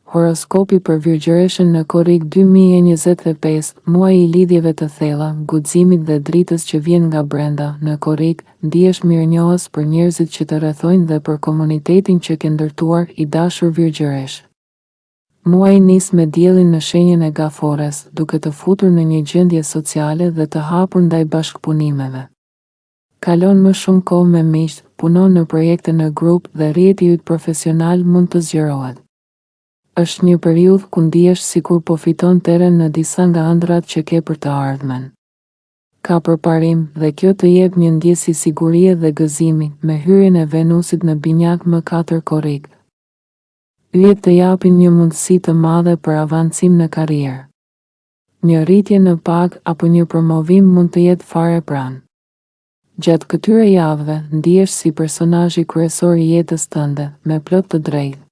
Horoskopi për Virgjëreshën në Korrik 2025, muaji i lidhjeve të thella, guximit dhe dritës që vjen nga brenda. Në Korrik, ndihesh mirënjohës për njerëzit që të rrethojnë dhe për komunitetin që ke ndërtuar, i dashur Virgjëresh. Muaji nis me diellin në shenjën e gafores, duke të futur në një gjendje sociale dhe të hapur ndaj bashkëpunimeve. Kalon më shumë kohë me miq, punon në projekte në grup dhe rrjeti yt profesional mund të zgjerohet. Është një periudhë ku ndihesh sikur po fiton teren në disa nga ëndrat që ke për të ardhmen. Ka përparim dhe kjo të jep një ndjesë sigurie dhe gëzimi, me hyrjen e Venusit në binjak më 4 Korrik. Yjet të japin një mundësi të madhe për avancim në karrierë. Një rritje në pagë apo një promovim mund të jetë fare pranë. Gjatë këtyre javëve, ndihesh si personazhi kryesor i jetës tënde, me plot të drejtë.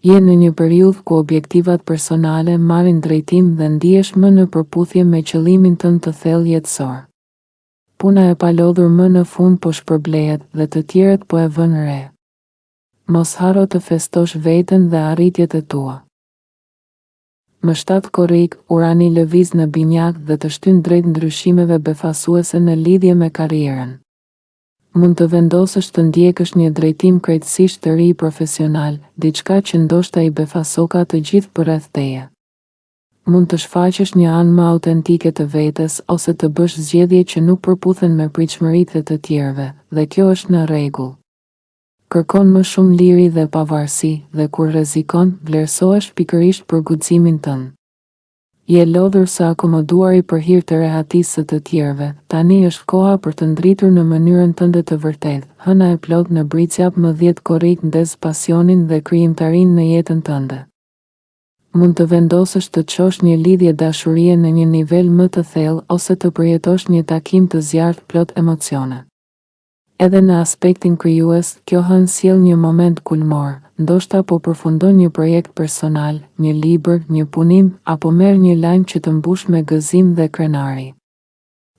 Je në një periudhë ku objektivat personale marrin drejtim dhe ndihesh më në përputhje me qëllimin tënd të thellë jetësor. Puna e palodhur më në fund po shpërblehet dhe të tjerët po e vënë re. Mos harro të festosh veten dhe arritjet e tua. Më 7 Korrik, Urani lëviz në binjak dhe të shtyn drejt ndryshimeve befasuese në lidhje me karrierën. Mund të vendosësh të ndjekësh një drejtim krejtësisht të ri profesional, diçka që ndoshta i befasoka të gjithë përreth teje. Mund të shfaqësh një anë më autentike të vetes ose të bësh zgjedhje që nuk përputhen me pritshmëritë e të tjerëve, dhe kjo është në rregull. Kërkon më shumë liri dhe pavarësi, dhe kur rrezikon, vlerësohesh pikërisht për guximin tënd. Je lodhur së akomoduari për hir të rehatisë së të tjerëve, tani është koha për të ndritur në mënyrën tënde të vërtetë. Hëna e plot në bricjap më 10 Korrik ndez pasionin dhe krijimtarinë në jetën tënde. Mund të vendosësh të çosh një lidhje dashurie në një nivel më të thellë ose të përjetosh një takim të zjarrt plot emocione. Edhe në aspektin krijues, kjo hënë sjell një moment kulmor, ndoshta po përfundon një projekt personal, një libër, një punim, apo merr një lajm që të mbush me gëzim dhe krenari.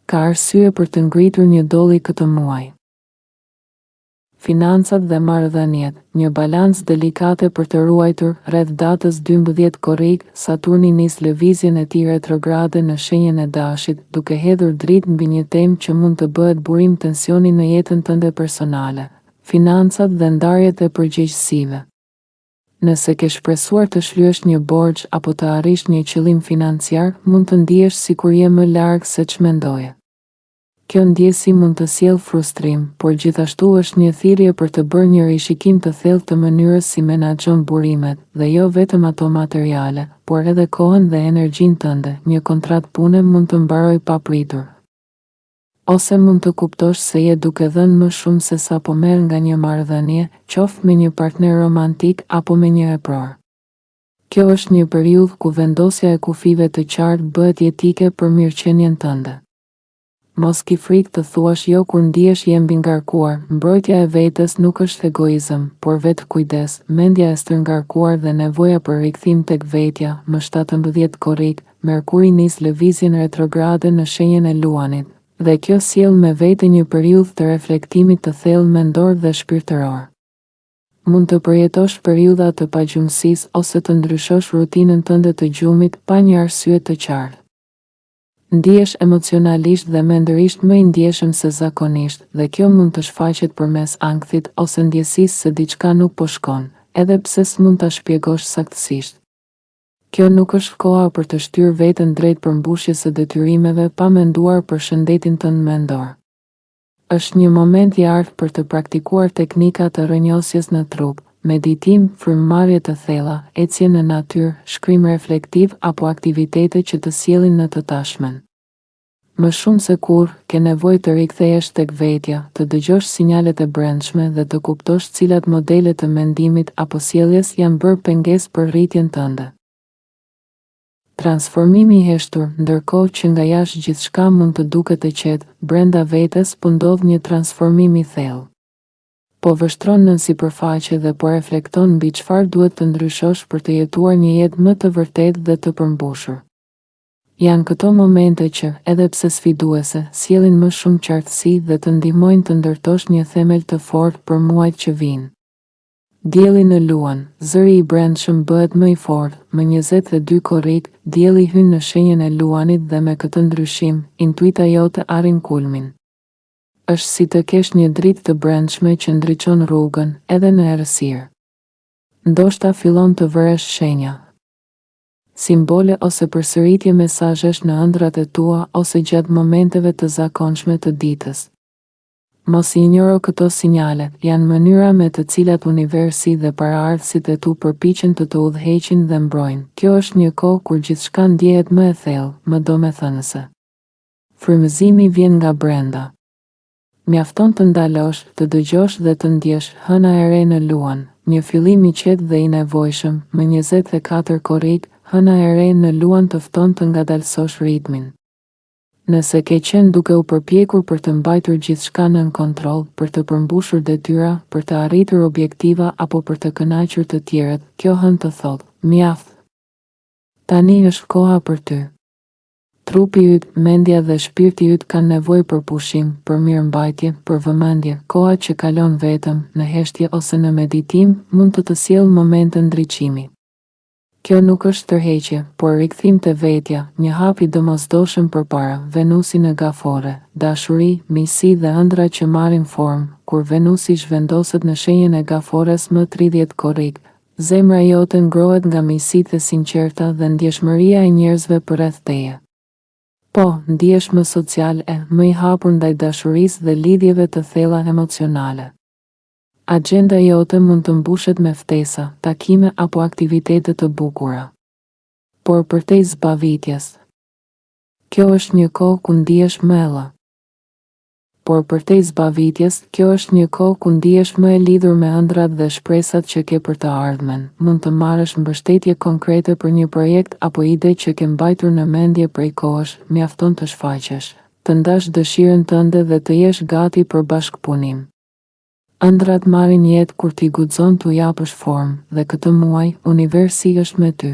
Ka arsye për të ngritur një dolli këtë muaj. Financat dhe marrëdhëniet, një balancë delikate për të ruajtur. Rreth datës 12 Korrik, Saturni nis lëvizjen e tij retrograde në shenjën e Dashit, duke hedhur dritë mbi një temë që mund të bëhet burim tensioni në jetën tënde personale, financat dhe ndarjet e përgjegjësive. Nëse ke shpresuar të shlyesh një borxh apo të arrish një qëllim financiar, mund të ndihesh sikur je më larg se ç'mendoje. Kjo ndjesi mund të sjellë frustrim, por gjithashtu është një thirrje për të bërë një rishikim të thellë të mënyrës si menaxhon burimet, dhe jo vetëm ato materiale, por edhe kohën dhe energjinë tënde. Një kontratë pune mund të mbarojë papritur. Ose mund të kuptosh se je duke dhënë më shumë se sa po merr nga një marrëdhënie, qoftë me një partner romantik apo me një epror. Kjo është një periudhë ku vendosja e kufive të qartë bëhet jetike për mirëqenien tënde. Mos ki frikë të thuash jo kur ndihesh je mbi ngarkuar. Mbrojtja e vetes nuk është egoizëm, por vetë kujdes, mendja e stërngarkuar dhe nevoja për rikthim tek vetja. Më 17 Korrik, Merkuri nis lëvizjen retrograde në shenjën e Luanit, dhe kjo sjell me vete një periudhë të reflektimit të thellë mendor dhe shpirtëror. Mund të përjetosh periudha të pagjumësisë ose të ndryshosh rutinën tënde të gjumit pa një arsye të qartë. Ndihesh emocionalisht dhe mendërisht më i ndjeshëm se zakonisht, dhe kjo mund të shfaqet përmes ankthit ose ndjesisë se diçka nuk po shkon, edhe pse s'mund ta shpjegosh saktësisht. Kjo nuk është koha për të shtyrë veten drejt përmbushjes së detyrimeve pa menduar për shëndetin tënd mendor. Është një moment i artë për të praktikuar teknika të rrënjosjes në trup, meditim, frymëmarrje të thella, ecje në natyrë, shkrim reflektiv apo aktivitete që të sjellin në të tashmen. Më shumë se kur, ke nevojë të rikthehesh tek vetja, të dëgjosh sinjalet e brendshme dhe të kuptosh cilat modele të mendimit apo sjelljes janë bërë pengesë për rritjen tënde. Transformimi i heshtur, ndërkohë që nga jashtë gjithçka mund të duket e qetë, brenda vetes po ndodh një transformim i thellë. Po vështron nën sipërfaqe dhe po reflekton mbi çfarë duhet të ndryshosh për të jetuar një jetë më të vërtetë dhe të përmbushur. Janë këto momente që, edhe pse sfiduese, sjellin më shumë qartësi dhe të ndihmojnë të ndërtosh një themel të fortë për muajt që vijnë. Dielli në luan, zëri i brendshëm bëhet më i fortë, më 22 korrik, dielli hyn në shenjën e luanit dhe me këtë ndryshim, intuita jote arrin kulmin. Është si të kesh një dritë të brendshme që ndriçon rrugën, edhe në errësirë. Ndoshta fillon të vëresh shenja, simbole ose përsëritje mesazhesh në ëndrat e tua ose gjatë momenteve të zakonshme të ditës. Mos i injoro këto sinjale, janë mënyra me të cilat universi dhe paraardhësit e tu përpiqen të udhëheqin dhe mbrojnë. Kjo është një kohë kur gjithçka ndjehet më e thellë, më domethënëse. Frymëzimi vjen nga brenda. Mjafton të ndalosh, të dëgjosh dhe të ndjesh hëna e re në luan, një fillim i qetë dhe i nevojshëm, më 24 korrik, hëna e re në luan të fton të ngadalësosh ritmin. Nëse ke qenë duke u përpjekur për të mbajtur gjithçka nën kontroll, për të përmbushur detyra, për të arritur objektiva apo për të kënaqur të tjerët, kjo hën të thotë, mjaft. Tani është koha për ty. Trupi yt, mendja dhe shpirti yt kanë nevojë për pushim, për mirëmbajtje, për vëmendje. Koha që kalon vetëm, në heshtje ose në meditim, mund të sjellë momente ndriçimi. Kjo nuk është tërheqje, por rikthim te vetja, një hap i domosdoshëm përpara. Venusi në gafore, dashuri, miqësi dhe ëndra që marrin formë. Kur Venusi zhvendoset në shenjën e gafores më 30 korrik, zemra jote ngrohet nga miqësitë e sinqerta dhe ndjeshmëria e njerëzve përreth teje. Po, ndihesh më social më i hapur ndaj dashurisë dhe lidhjeve të thella emocionale. Agjenda jote mund të mbushet me ftesa, takime apo aktivitete të bukura. Por përtej zbavitjes. Kjo është një kohë ku ndihesh më e lla. Por përtej zbavitjes, kjo është një kohë ku ndihesh më e lidhur me ëndrat dhe shpresat që ke për të ardhmen. Mund të marrësh mbështetje konkrete për një projekt apo ide që ke mbajtur në mendje prej kohësh, mjafton të shfaqesh, të ndash dëshirën tënde dhe të jesh gati për bashkëpunim. Ëndrat marrin jetë kur ti guxon t'u japësh formë, dhe këtë muaj, universi është me ty.